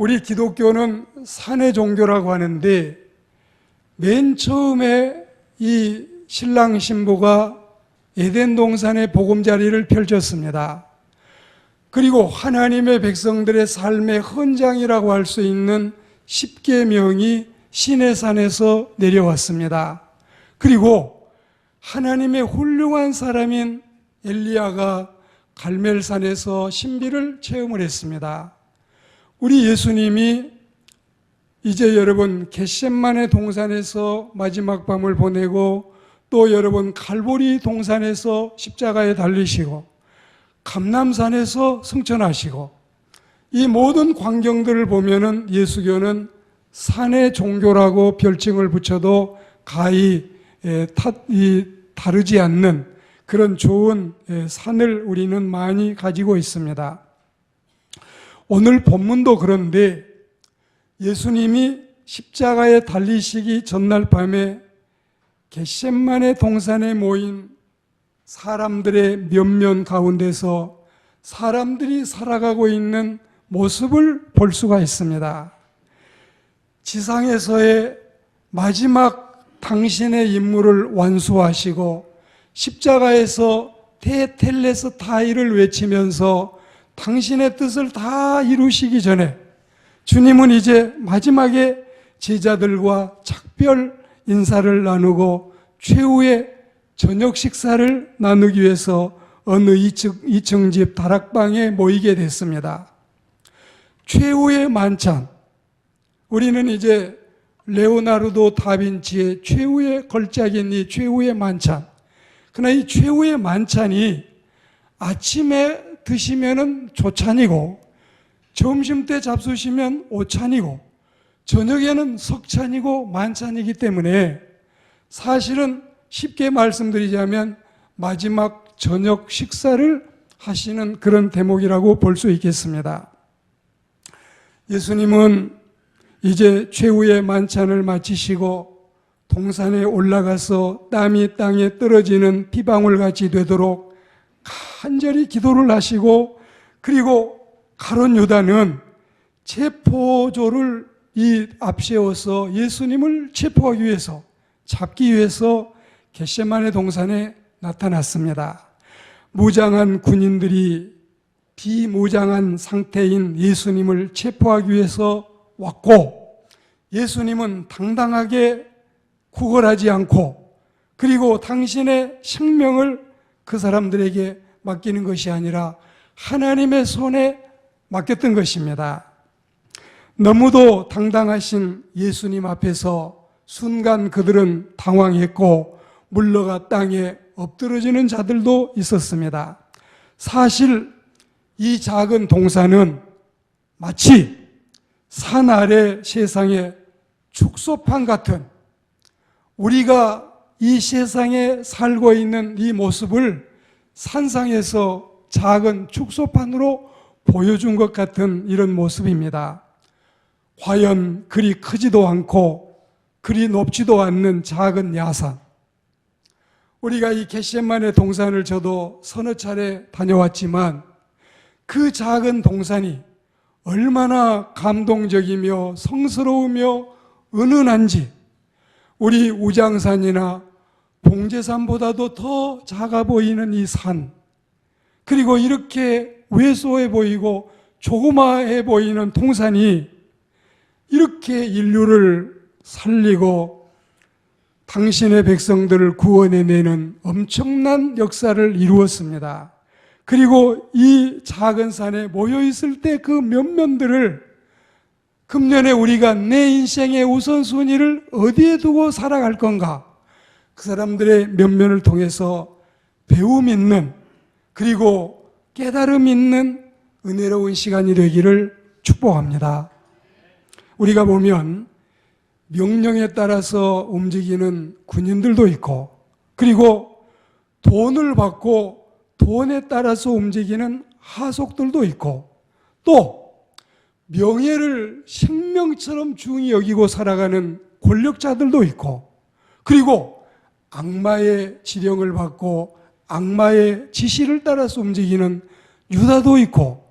우리 기독교는 사내 종교라고 하는데 맨 처음에 이 신랑 신부가 에덴 동산의 보금자리를 펼쳤습니다. 그리고 하나님의 백성들의 삶의 헌장이라고 할 수 있는 십계명이 시내산에서 내려왔습니다. 그리고 하나님의 훌륭한 사람인 엘리야가 갈멜산에서 신비를 체험을 했습니다. 우리 예수님이 이제 여러분 겟세마네 동산에서 마지막 밤을 보내고 또 여러분 갈보리 동산에서 십자가에 달리시고 감람산에서 승천하시고 이 모든 광경들을 보면은 예수교는 산의 종교라고 별칭을 붙여도 가히 다르지 않는 그런 좋은 산을 우리는 많이 가지고 있습니다. 오늘 본문도 그런데 예수님이 십자가에 달리시기 전날 밤에 겟세마네 동산에 모인 사람들의 면면 가운데서 사람들이 살아가고 있는 모습을 볼 수가 있습니다. 지상에서의 마지막 당신의 임무를 완수하시고 십자가에서 테텔레스타이를 외치면서 당신의 뜻을 다 이루시기 전에 주님은 이제 마지막에 제자들과 작별 인사를 나누고 최후의 저녁 식사를 나누기 위해서 어느 2층 집 다락방에 모이게 됐습니다. 최후의 만찬, 우리는 이제 레오나르도 다빈치의 최후의 걸작인 이 최후의 만찬, 그러나 이 최후의 만찬이 아침에 드시면은 조찬이고 점심때 잡수시면 오찬이고 저녁에는 석찬이고 만찬이기 때문에 사실은 쉽게 말씀드리자면 마지막 저녁 식사를 하시는 그런 대목이라고 볼 수 있겠습니다. 예수님은 이제 최후의 만찬을 마치시고 동산에 올라가서 땀이 땅에 떨어지는 비방울같이 되도록 간절히 기도를 하시고 그리고 가룟 유다는 체포조를 이 앞세워서 예수님을 체포하기 위해서 잡기 위해서 겟세마네 동산에 나타났습니다. 무장한 군인들이 비무장한 상태인 예수님을 체포하기 위해서 왔고 예수님은 당당하게 구걸하지 않고 그리고 당신의 생명을 그 사람들에게 맡기는 것이 아니라 하나님의 손에 맡겼던 것입니다. 너무도 당당하신 예수님 앞에서 순간 그들은 당황했고 물러가 땅에 엎드러지는 자들도 있었습니다. 사실 이 작은 동산은 마치 산 아래 세상의 축소판 같은 우리가 이 세상에 살고 있는 이 모습을 산상에서 작은 축소판으로 보여준 것 같은 이런 모습입니다. 과연 그리 크지도 않고 그리 높지도 않는 작은 야산. 우리가 이 겟세마네 동산을 저도 서너 차례 다녀왔지만 그 작은 동산이 얼마나 감동적이며 성스러우며 은은한지 우리 우장산이나 봉제산보다도 더 작아 보이는 이 산, 그리고 이렇게 왜소해 보이고 조그마해 보이는 동산이 이렇게 인류를 살리고 당신의 백성들을 구원해내는 엄청난 역사를 이루었습니다. 그리고 이 작은 산에 모여있을 때 그 면면들을 금년에 우리가 내 인생의 우선순위를 어디에 두고 살아갈 건가, 그 사람들의 면면을 통해서 배움 있는 그리고 깨달음 있는 은혜로운 시간이 되기를 축복합니다. 우리가 보면 명령에 따라서 움직이는 군인들도 있고 그리고 돈을 받고 돈에 따라서 움직이는 하속들도 있고 또 명예를 생명처럼 중히 여기고 살아가는 권력자들도 있고 그리고 악마의 지령을 받고 악마의 지시를 따라서 움직이는 유다도 있고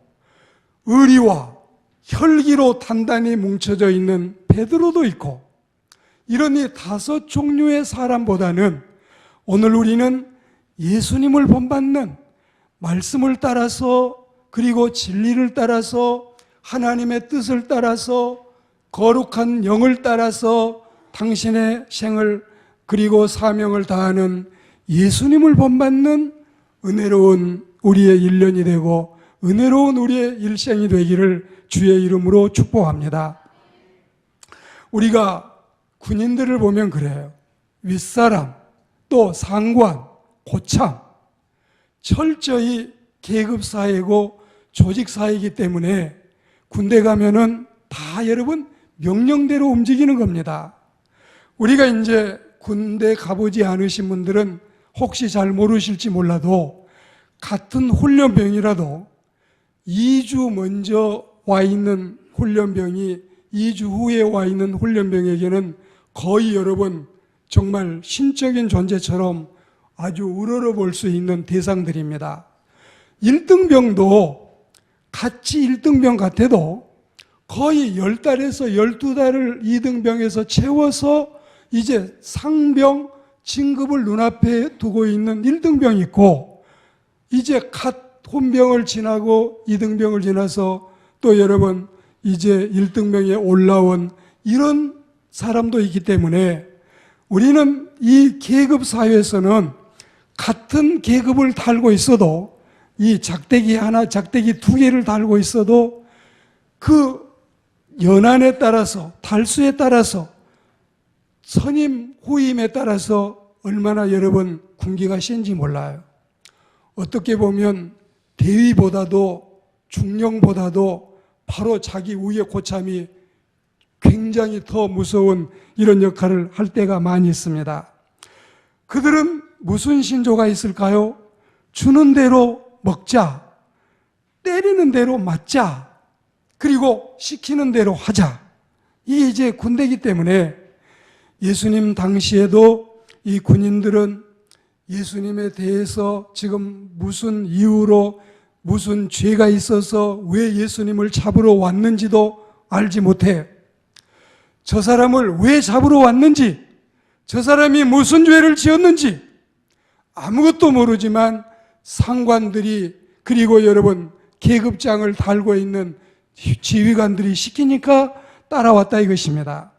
의리와 혈기로 단단히 뭉쳐져 있는 베드로도 있고, 이런 이 5 종류의 사람보다는 오늘 우리는 예수님을 본받는 말씀을 따라서, 그리고 진리를 따라서, 하나님의 뜻을 따라서, 거룩한 영을 따라서 당신의 생을 그리고 사명을 다하는 예수님을 본받는 은혜로운 우리의 1년이 되고 은혜로운 우리의 일생이 되기를 주의 이름으로 축복합니다. 우리가 군인들을 보면 그래요. 윗사람, 또 상관, 고참, 철저히 계급사회고 조직사회이기 때문에 군대 가면은 다 여러분 명령대로 움직이는 겁니다. 우리가 이제 군대 가보지 않으신 분들은 혹시 잘 모르실지 몰라도 같은 훈련병이라도 2주 먼저 와 있는 훈련병이 2주 후에 와 있는 훈련병에게는 거의 여러분 정말 신적인 존재처럼 아주 우러러 볼 수 있는 대상들입니다. 1등병도 같이 1등병 같아도 거의 10달에서 12달을 2등병에서 채워서 이제 상병 진급을 눈앞에 두고 있는 1등병이 있고, 이제 갓 혼병을 지나고 2등병을 지나서 또 여러분 이제 1등병에 올라온 이런 사람도 있기 때문에 우리는 이 계급 사회에서는 같은 계급을 달고 있어도, 이 작대기 하나, 작대기 2개를 달고 있어도 그 연한에 따라서, 달수에 따라서, 선임, 후임에 따라서 얼마나 여러분 군기가 센지 몰라요. 어떻게 보면 대위보다도 중령보다도 바로 자기 위의 고참이 굉장히 더 무서운 이런 역할을 할 때가 많이 있습니다. 그들은 무슨 신조가 있을까요? 주는 대로 먹자, 때리는 대로 맞자, 그리고 시키는 대로 하자. 이게 이제 군대이기 때문에 예수님 당시에도 이 군인들은 예수님에 대해서 지금 무슨 이유로, 무슨 죄가 있어서 왜 예수님을 잡으러 왔는지도 알지 못해. 저 사람을 왜 잡으러 왔는지, 저 사람이 무슨 죄를 지었는지 아무것도 모르지만 상관들이, 그리고 여러분 계급장을 달고 있는 지휘관들이 시키니까 따라왔다 이것입니다.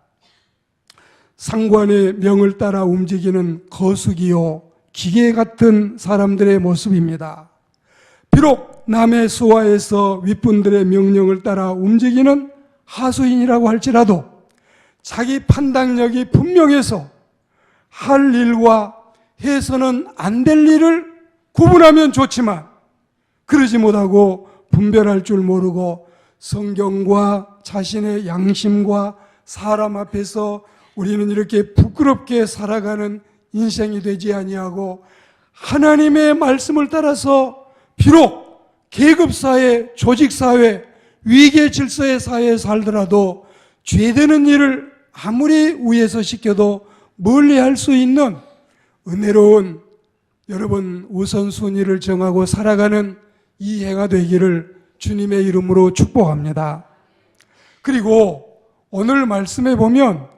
상관의 명을 따라 움직이는 거수기요 기계 같은 사람들의 모습입니다. 비록 남의 수하에서 윗분들의 명령을 따라 움직이는 하수인이라고 할지라도 자기 판단력이 분명해서 할 일과 해서는 안 될 일을 구분하면 좋지만 그러지 못하고 분별할 줄 모르고 성경과 자신의 양심과 사람 앞에서 우리는 이렇게 부끄럽게 살아가는 인생이 되지 아니하고 하나님의 말씀을 따라서 비록 계급사회, 조직사회, 위계 질서의 사회에 살더라도 죄되는 일을 아무리 위에서 시켜도 멀리 할 수 있는 은혜로운 여러분 우선순위를 정하고 살아가는 이 해가 되기를 주님의 이름으로 축복합니다. 그리고 오늘 말씀에 보면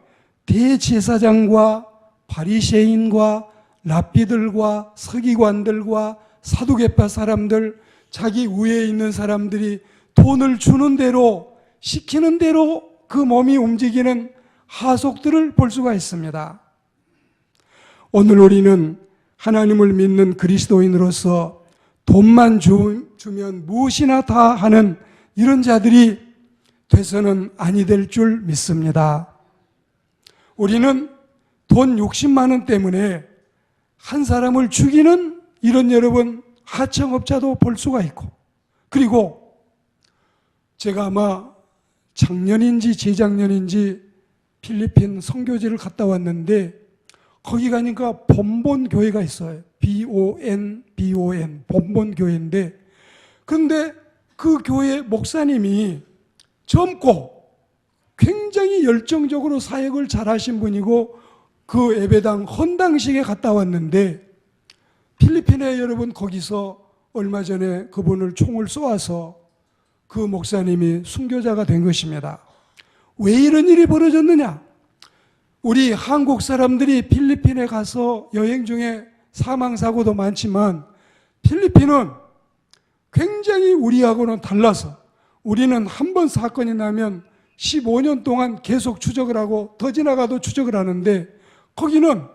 대제사장과 바리새인과 랍비들과 서기관들과 사두개파 사람들, 자기 위에 있는 사람들이 돈을 주는 대로, 시키는 대로 그 몸이 움직이는 하속들을 볼 수가 있습니다. 오늘 우리는 하나님을 믿는 그리스도인으로서 돈만 주면 무엇이나 다 하는 이런 자들이 돼서는 아니 될 줄 믿습니다. 우리는 돈 60만 원 때문에 한 사람을 죽이는 이런 여러분 하청업자도 볼 수가 있고, 그리고 제가 아마 작년인지 재작년인지 필리핀 선교지를 갔다 왔는데 거기 가니까 본본 교회가 있어요. BON 본본 교회인데, 그런데 그 교회 목사님이 젊고 굉장히 열정적으로 사역을 잘하신 분이고 그 예배당 헌당식에 갔다 왔는데 필리핀에 여러분 거기서 얼마 전에 그분을 총을 쏘아서 그 목사님이 순교자가 된 것입니다. 왜 이런 일이 벌어졌느냐? 우리 한국 사람들이 필리핀에 가서 여행 중에 사망사고도 많지만 필리핀은 굉장히 우리하고는 달라서 우리는 한 번 사건이 나면 15년 동안 계속 추적을 하고 더 지나가도 추적을 하는데 거기는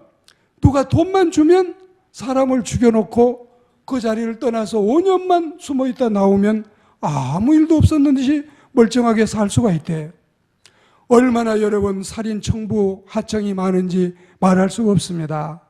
누가 돈만 주면 사람을 죽여놓고 그 자리를 떠나서 5년만 숨어있다 나오면 아무 일도 없었는 듯이 멀쩡하게 살 수가 있대요. 얼마나 여러분 살인 청부 하청이 많은지 말할 수가 없습니다.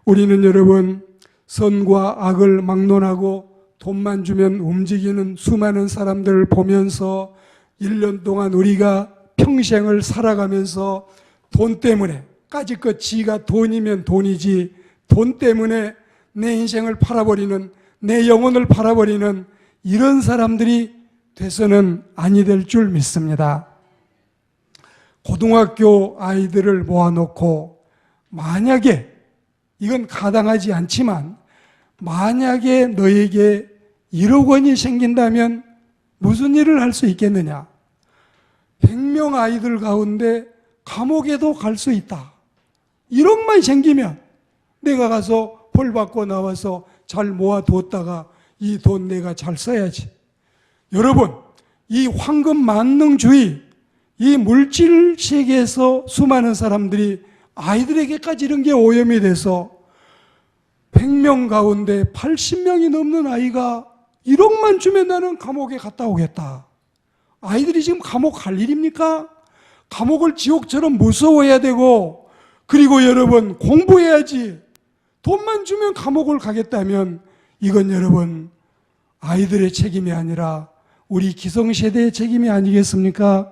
우리는 여러분 선과 악을 막론하고 돈만 주면 움직이는 수많은 사람들을 보면서 1년 동안 우리가 평생을 살아가면서 돈 때문에 까짓것 지가 돈이면 돈이지 돈 때문에 내 인생을 팔아버리는 내 영혼을 팔아버리는 이런 사람들이 돼서는 아니 될 줄 믿습니다. 고등학교 아이들을 모아놓고 만약에 이건 가당하지 않지만 만약에 너에게 1억 원이 생긴다면 무슨 일을 할 수 있겠느냐? 100명 아이들 가운데 감옥에도 갈 수 있다. 1억만 생기면 내가 가서 벌 받고 나와서 잘 모아두었다가 이 돈 내가 잘 써야지. 여러분, 이 황금 만능주의, 이 물질 세계에서 수많은 사람들이 아이들에게까지 이런 게 오염이 돼서 100명 가운데 80명이 넘는 아이가 1억만 주면 나는 감옥에 갔다 오겠다. 아이들이 지금 감옥 갈 일입니까? 감옥을 지옥처럼 무서워해야 되고 그리고 여러분 공부해야지. 돈만 주면 감옥을 가겠다면 이건 여러분 아이들의 책임이 아니라 우리 기성세대의 책임이 아니겠습니까?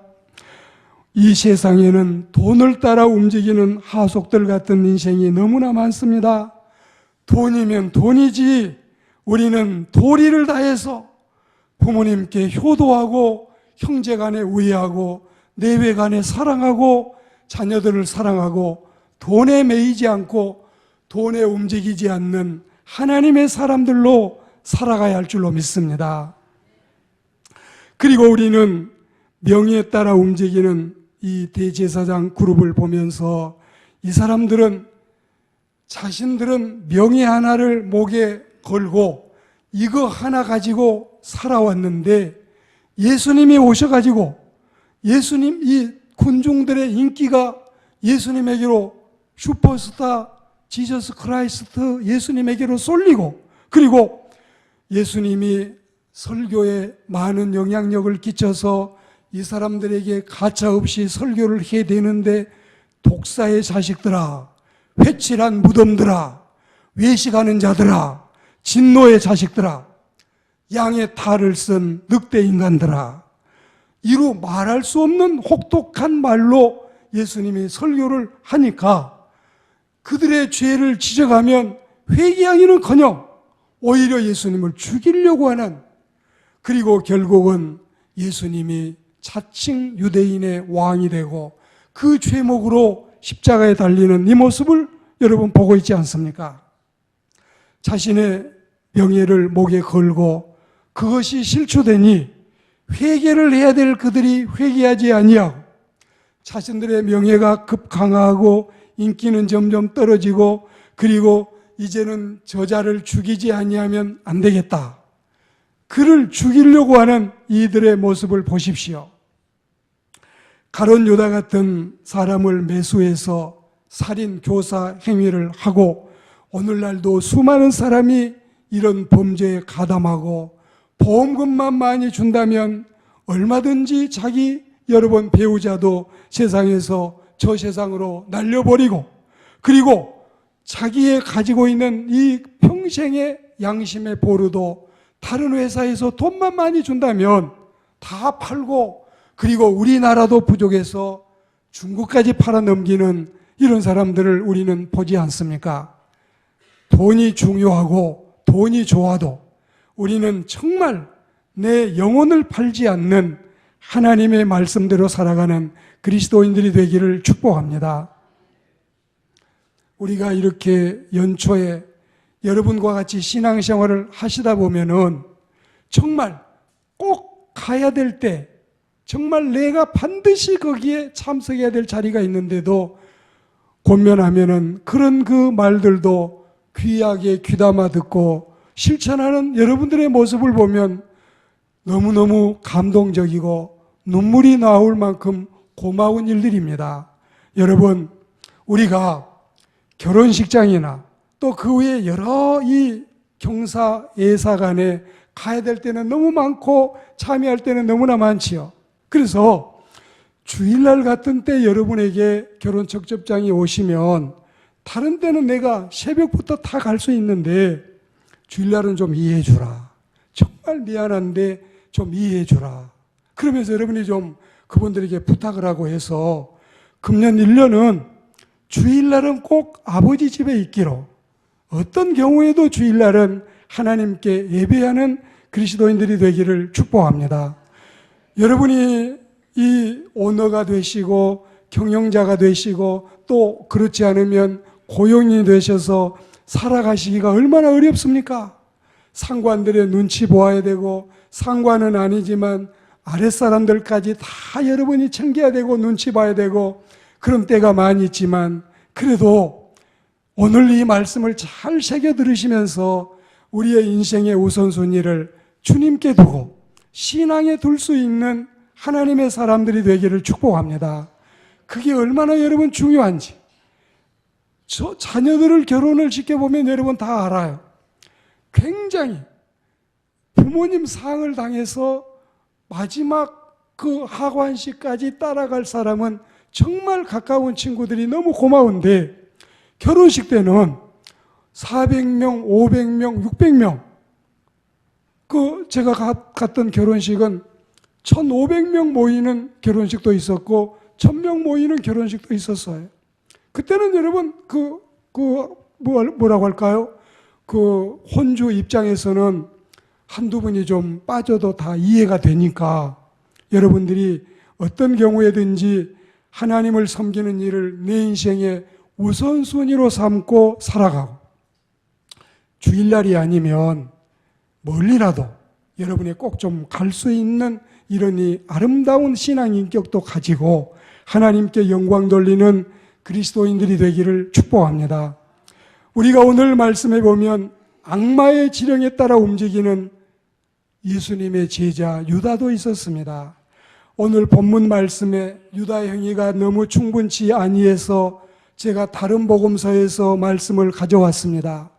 이 세상에는 돈을 따라 움직이는 하속들 같은 인생이 너무나 많습니다. 돈이면 돈이지 우리는 도리를 다해서 부모님께 효도하고 형제간에 우애하고 내외간에 사랑하고 자녀들을 사랑하고 돈에 매이지 않고 돈에 움직이지 않는 하나님의 사람들로 살아가야 할 줄로 믿습니다. 그리고 우리는 명예에 따라 움직이는 이 대제사장 그룹을 보면서 이 사람들은 자신들은 명예 하나를 목에 걸고 이거 하나 가지고 살아왔는데 예수님이 오셔가지고 예수님 이 군중들의 인기가 예수님에게로 슈퍼스타 지저스 크라이스트 예수님에게로 쏠리고 그리고 예수님이 설교에 많은 영향력을 끼쳐서 이 사람들에게 가차없이 설교를 해야 되는데 독사의 자식들아, 회칠한 무덤들아, 외식하는 자들아, 진노의 자식들아, 양의 탈을 쓴 늑대 인간들아, 이루 말할 수 없는 혹독한 말로 예수님이 설교를 하니까 그들의 죄를 지적하면 회개하기는커녕 오히려 예수님을 죽이려고 하는 그리고 결국은 예수님이 자칭 유대인의 왕이 되고 그 죄목으로 십자가에 달리는 이 모습을 여러분 보고 있지 않습니까? 자신의 명예를 목에 걸고 그것이 실추되니 회개를 해야 될 그들이 회개하지 아니하고 자신들의 명예가 급 강화하고 인기는 점점 떨어지고 그리고 이제는 저자를 죽이지 아니하면 안 되겠다. 그를 죽이려고 하는 이들의 모습을 보십시오. 가룟 유다 같은 사람을 매수해서 살인, 교사 행위를 하고 오늘날도 수많은 사람이 이런 범죄에 가담하고 보험금만 많이 준다면 얼마든지 자기 여러분 배우자도 세상에서 저 세상으로 날려버리고 그리고 자기의 가지고 있는 이 평생의 양심의 보루도 다른 회사에서 돈만 많이 준다면 다 팔고 그리고 우리나라도 부족해서 중국까지 팔아넘기는 이런 사람들을 우리는 보지 않습니까? 돈이 중요하고 돈이 좋아도 우리는 정말 내 영혼을 팔지 않는 하나님의 말씀대로 살아가는 그리스도인들이 되기를 축복합니다. 우리가 이렇게 연초에 여러분과 같이 신앙생활을 하시다 보면은 정말 꼭 가야 될 때, 정말 내가 반드시 거기에 참석해야 될 자리가 있는데도 권면하면은 그런 그 말들도 귀하게 귀담아 듣고 실천하는 여러분들의 모습을 보면 너무너무 감동적이고 눈물이 나올 만큼 고마운 일들입니다. 여러분, 우리가 결혼식장이나 또 그 외에 여러 이 경사, 예사 간에 가야 될 때는 너무 많고 참여할 때는 너무나 많지요. 그래서 주일날 같은 때 여러분에게 결혼 청첩장이 오시면 다른 때는 내가 새벽부터 다 갈 수 있는데 주일날은 좀 이해해 주라. 정말 미안한데 좀 이해해 주라. 그러면서 여러분이 좀 그분들에게 부탁을 하고 해서 금년 1년은 주일날은 꼭 아버지 집에 있기로, 어떤 경우에도 주일날은 하나님께 예배하는 그리스도인들이 되기를 축복합니다. 여러분이 이 오너가 되시고 경영자가 되시고 또 그렇지 않으면 고용이 되셔서 살아가시기가 얼마나 어렵습니까? 상관들의 눈치 보아야 되고, 상관은 아니지만 아랫사람들까지 다 여러분이 챙겨야 되고 눈치 봐야 되고 그런 때가 많이 있지만, 그래도 오늘 이 말씀을 잘 새겨 들으시면서 우리의 인생의 우선순위를 주님께 두고 신앙에 둘 수 있는 하나님의 사람들이 되기를 축복합니다. 그게 얼마나 여러분 중요한지 자녀들을 결혼을 시켜보면 여러분 다 알아요. 굉장히 부모님 상을 당해서 마지막 그 하관식까지 따라갈 사람은 정말 가까운 친구들이 너무 고마운데, 결혼식 때는 400명, 500명, 600명, 제가 갔던 결혼식은 1,500명 모이는 결혼식도 있었고 1,000명 모이는 결혼식도 있었어요. 그때는 여러분 뭐라고 할까요? 그 혼주 입장에서는 한두 분이 좀 빠져도 다 이해가 되니까 여러분들이 어떤 경우에든지 하나님을 섬기는 일을 내 인생의 우선순위로 삼고 살아가고, 주일날이 아니면 멀리라도 여러분이 꼭 좀 갈 수 있는 이런 이 아름다운 신앙 인격도 가지고 하나님께 영광 돌리는 그리스도인들이 되기를 축복합니다. 우리가 오늘 말씀해 보면 악마의 지령에 따라 움직이는 예수님의 제자 유다도 있었습니다. 오늘 본문 말씀에 유다 행위가 너무 충분치 아니해서 제가 다른 복음서에서 말씀을 가져왔습니다.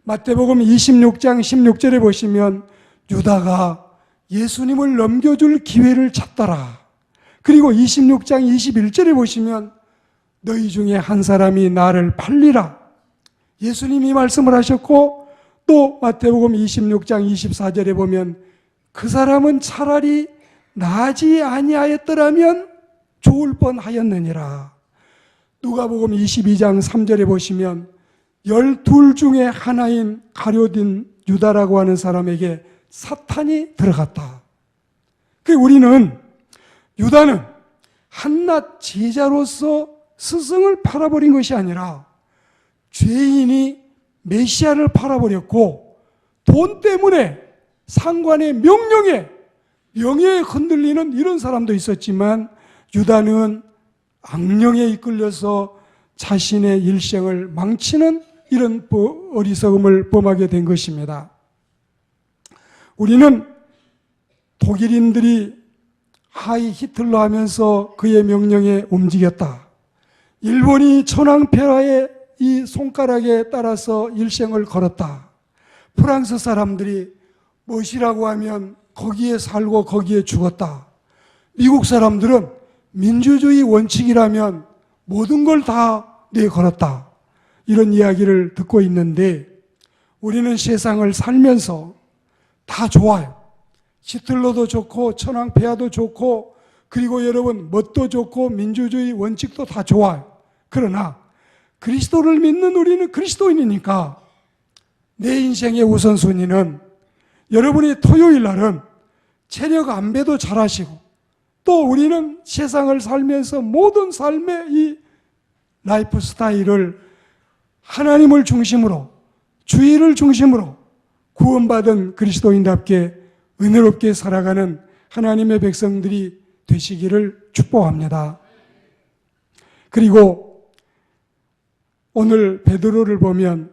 마태복음 26장 16절에 보시면 유다가 예수님을 넘겨줄 기회를 찾더라. 그리고 26장 21절에 보시면 너희 중에 한 사람이 나를 팔리라. 예수님이 말씀을 하셨고, 또 마태복음 26장 24절에 보면 그 사람은 차라리 나지 아니하였더라면 좋을 뻔하였느니라. 누가복음 22장 3절에 보시면 12 중에 하나인 가룟 유다라고 하는 사람에게 사탄이 들어갔다. 우리는 유다는 한낱 제자로서 스승을 팔아버린 것이 아니라 죄인이 메시아를 팔아버렸고, 돈 때문에 상관의 명예에 흔들리는 이런 사람도 있었지만, 유다는 악령에 이끌려서 자신의 일생을 망치는 이런 어리석음을 범하게 된 것입니다. 우리는 독일인들이 하이 히틀러 하면서 그의 명령에 움직였다. 일본이 천황폐하의 이 손가락에 따라서 일생을 걸었다. 프랑스 사람들이 무엇이라고 하면 거기에 살고 거기에 죽었다. 미국 사람들은 민주주의 원칙이라면 모든 걸 다 내걸었다. 이런 이야기를 듣고 있는데, 우리는 세상을 살면서 다 좋아요. 히틀러도 좋고 천황폐하도 좋고, 그리고 여러분 멋도 좋고 민주주의 원칙도 다 좋아요. 그러나 그리스도를 믿는 우리는 그리스도인이니까 내 인생의 우선순위는, 여러분이 토요일 날은 체력 안배도 잘하시고, 또 우리는 세상을 살면서 모든 삶의 이 라이프 스타일을 하나님을 중심으로, 주의를 중심으로 구원받은 그리스도인답게 은혜롭게 살아가는 하나님의 백성들이 되시기를 축복합니다. 그리고 오늘 베드로를 보면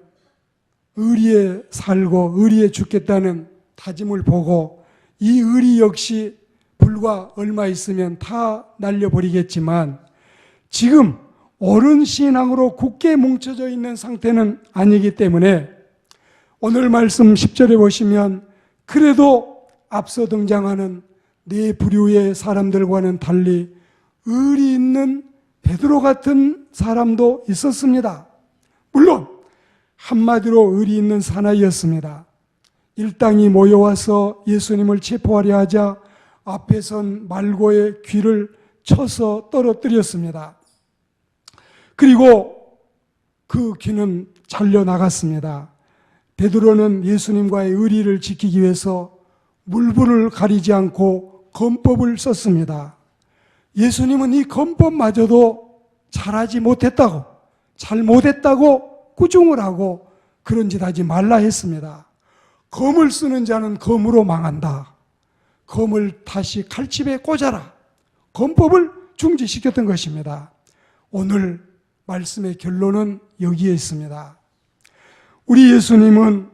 의리에 살고 의리에 죽겠다는 다짐을 보고 이 의리 역시 불과 얼마 있으면 다 날려버리겠지만 지금 옳은 신앙으로 굳게 뭉쳐져 있는 상태는 아니기 때문에 오늘 말씀 10절에 보시면 그래도 앞서 등장하는 네 부류의 사람들과는 달리 의리 있는 베드로 같은 사람도 있었습니다. 물론 한마디로 의리 있는 사나이였습니다. 일당이 모여와서 예수님을 체포하려 하자 앞에 선 말고의 귀를 쳐서 떨어뜨렸습니다. 그리고 그 귀는 잘려나갔습니다. 베드로는 예수님과의 의리를 지키기 위해서 물불을 가리지 않고 검법을 썼습니다. 예수님은 이 검법마저도 잘하지 못했다고, 잘못했다고 꾸중을 하고 그런 짓 하지 말라 했습니다. 검을 쓰는 자는 검으로 망한다. 검을 다시 칼집에 꽂아라. 검법을 중지시켰던 것입니다. 오늘 말씀의 결론은 여기에 있습니다. 우리 예수님은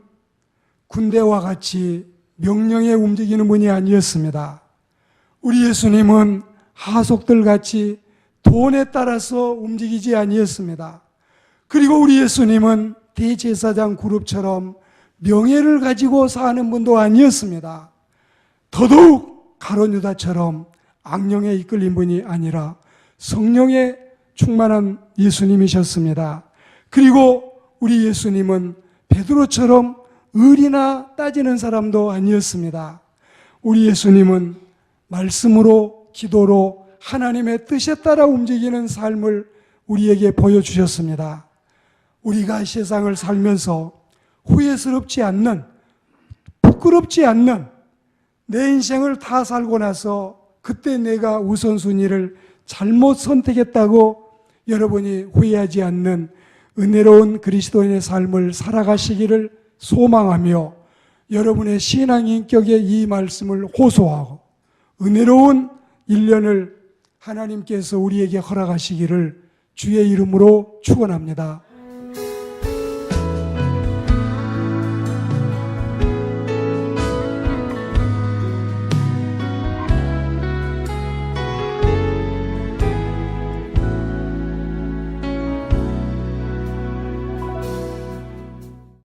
군대와 같이 명령에 움직이는 분이 아니었습니다. 우리 예수님은 하속들 같이 돈에 따라서 움직이지 아니었습니다. 그리고 우리 예수님은 대제사장 그룹처럼 명예를 가지고 사는 분도 아니었습니다. 더더욱 가룟 유다처럼 악령에 이끌린 분이 아니라 성령에 충만한 예수님이셨습니다. 그리고 우리 예수님은 베드로처럼 의리나 따지는 사람도 아니었습니다. 우리 예수님은 말씀으로 기도로 하나님의 뜻에 따라 움직이는 삶을 우리에게 보여주셨습니다. 우리가 세상을 살면서 후회스럽지 않는, 부끄럽지 않는 내 인생을 다 살고 나서 그때 내가 우선순위를 잘못 선택했다고 여러분이 후회하지 않는 은혜로운 그리스도인의 삶을 살아가시기를 소망하며 여러분의 신앙 인격에 이 말씀을 호소하고 은혜로운 1년을 하나님께서 우리에게 허락하시기를 주의 이름으로 축원합니다.